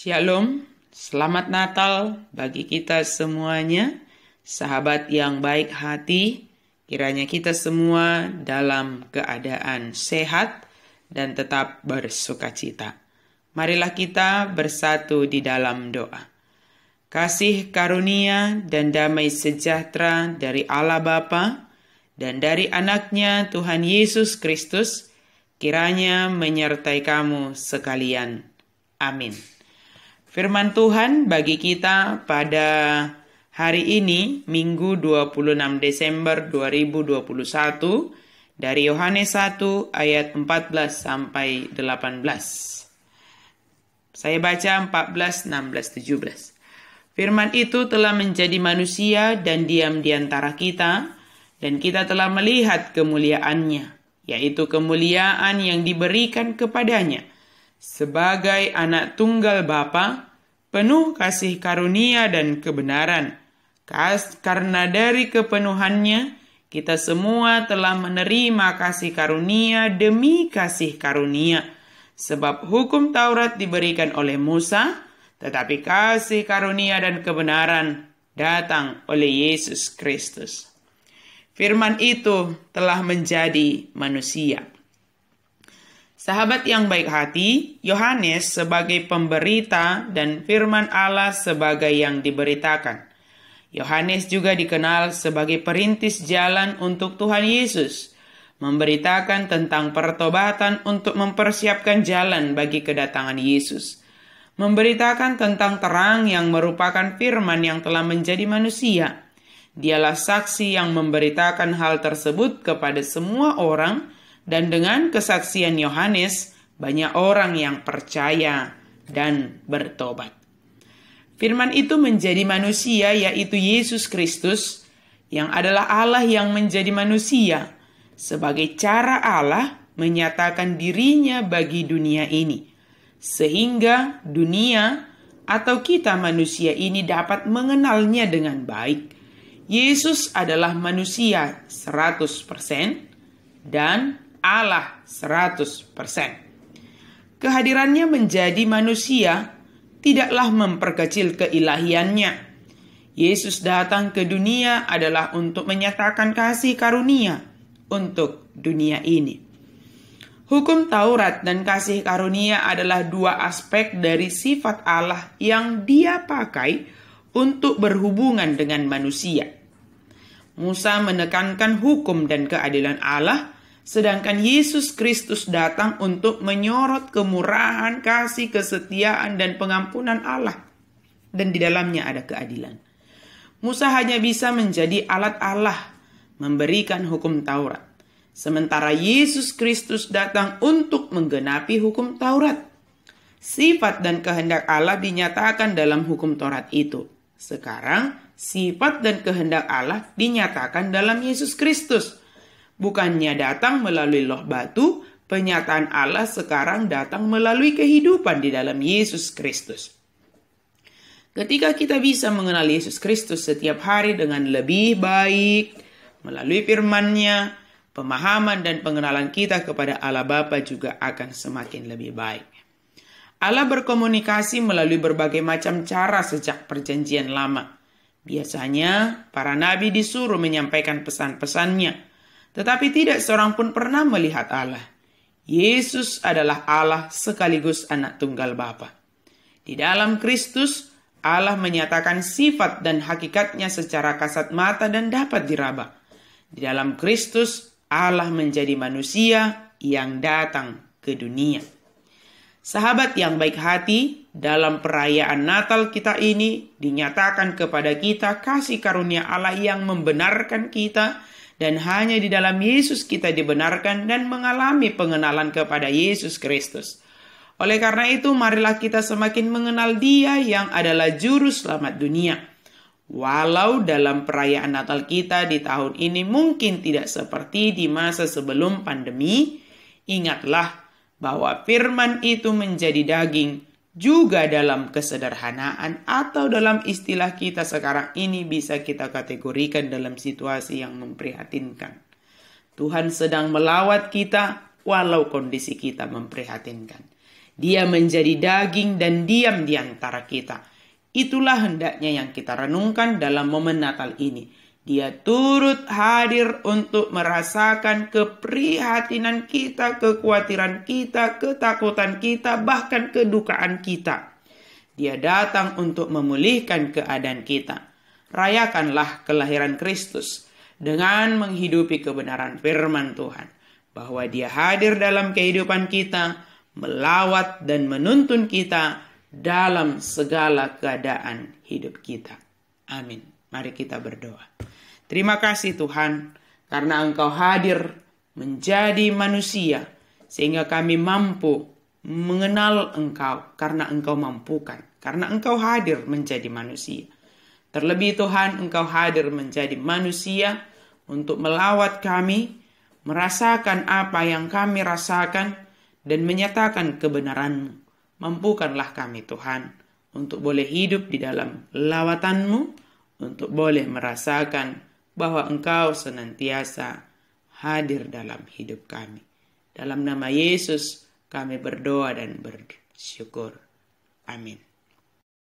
Shalom, selamat Natal bagi kita semuanya, sahabat yang baik hati. Kiranya kita semua dalam keadaan sehat dan tetap bersukacita. Marilah kita bersatu di dalam doa. Kasih karunia dan damai sejahtera dari Allah Bapa dan dari anaknya Tuhan Yesus Kristus kiranya menyertai kamu sekalian. Amin. Firman Tuhan bagi kita pada hari ini, Minggu 26 Desember 2021, dari Yohanes 1 ayat 14 sampai 18. Saya baca 14, 16, 17. Firman itu telah menjadi manusia dan diam di antara kita, dan kita telah melihat kemuliaannya, yaitu kemuliaan yang diberikan kepadanya sebagai anak tunggal Bapa, penuh kasih karunia dan kebenaran. Karena dari kepenuhannya, kita semua telah menerima kasih karunia demi kasih karunia. Sebab hukum Taurat diberikan oleh Musa, tetapi kasih karunia dan kebenaran datang oleh Yesus Kristus. Firman itu telah menjadi manusia. Sahabat yang baik hati, Yohanes sebagai pemberita dan firman Allah sebagai yang diberitakan. Yohanes juga dikenal sebagai perintis jalan untuk Tuhan Yesus, memberitakan tentang pertobatan untuk mempersiapkan jalan bagi kedatangan Yesus, memberitakan tentang terang yang merupakan firman yang telah menjadi manusia. Dialah saksi yang memberitakan hal tersebut kepada semua orang, dan dengan kesaksian Yohanes, banyak orang yang percaya dan bertobat. Firman itu menjadi manusia, yaitu Yesus Kristus, yang adalah Allah yang menjadi manusia, sebagai cara Allah menyatakan dirinya bagi dunia ini, sehingga dunia atau kita manusia ini dapat mengenalnya dengan baik. Yesus adalah manusia 100% dan Allah 100%. Kehadirannya menjadi manusia tidaklah memperkecil keilahiannya. Yesus datang ke dunia adalah untuk menyatakan kasih karunia untuk dunia ini. Hukum Taurat dan kasih karunia adalah dua aspek dari sifat Allah yang Dia pakai untuk berhubungan dengan manusia. Musa menekankan hukum dan keadilan Allah, sedangkan Yesus Kristus datang untuk menyorot kemurahan, kasih, kesetiaan, dan pengampunan Allah. Dan di dalamnya ada keadilan. Musa hanya bisa menjadi alat Allah memberikan hukum Taurat, sementara Yesus Kristus datang untuk menggenapi hukum Taurat. Sifat dan kehendak Allah dinyatakan dalam hukum Taurat itu. Sekarang, sifat dan kehendak Allah dinyatakan dalam Yesus Kristus. Bukannya datang melalui loh batu, penyataan Allah sekarang datang melalui kehidupan di dalam Yesus Kristus. Ketika kita bisa mengenal Yesus Kristus setiap hari dengan lebih baik, melalui firman-Nya, pemahaman dan pengenalan kita kepada Allah Bapa juga akan semakin lebih baik. Allah berkomunikasi melalui berbagai macam cara sejak perjanjian lama. Biasanya, para nabi disuruh menyampaikan pesan-pesannya, tetapi tidak seorang pun pernah melihat Allah. Yesus adalah Allah sekaligus anak tunggal Bapa. Di dalam Kristus, Allah menyatakan sifat dan hakikatnya secara kasat mata dan dapat diraba. Di dalam Kristus, Allah menjadi manusia yang datang ke dunia. Sahabat yang baik hati, dalam perayaan Natal kita ini dinyatakan kepada kita kasih karunia Allah yang membenarkan kita, dan hanya di dalam Yesus kita dibenarkan dan mengalami pengenalan kepada Yesus Kristus. Oleh karena itu, marilah kita semakin mengenal Dia yang adalah juru selamat dunia. Walau dalam perayaan Natal kita di tahun ini mungkin tidak seperti di masa sebelum pandemi, ingatlah bahwa firman itu menjadi daging juga dalam kesederhanaan atau dalam istilah kita sekarang ini bisa kita kategorikan dalam situasi yang memprihatinkan. Tuhan sedang melawat kita walau kondisi kita memprihatinkan. Dia menjadi daging dan diam di antara kita. Itulah hendaknya yang kita renungkan dalam momen Natal ini. Dia turut hadir untuk merasakan keprihatinan kita, kekhawatiran kita, ketakutan kita, bahkan kedukaan kita. Dia datang untuk memulihkan keadaan kita. Rayakanlah kelahiran Kristus dengan menghidupi kebenaran firman Tuhan, bahwa Dia hadir dalam kehidupan kita, melawat dan menuntun kita dalam segala keadaan hidup kita. Amin. Mari kita berdoa. Terima kasih Tuhan, karena Engkau hadir menjadi manusia, sehingga kami mampu mengenal Engkau, karena Engkau mampukan, karena Engkau hadir menjadi manusia. Terlebih Tuhan, Engkau hadir menjadi manusia untuk melawat kami, merasakan apa yang kami rasakan, dan menyatakan kebenaran-Mu. Mampukanlah kami Tuhan untuk boleh hidup di dalam lawatan-Mu, untuk boleh merasakan bahwa Engkau senantiasa hadir dalam hidup kami. Dalam nama Yesus kami berdoa dan bersyukur. Amin.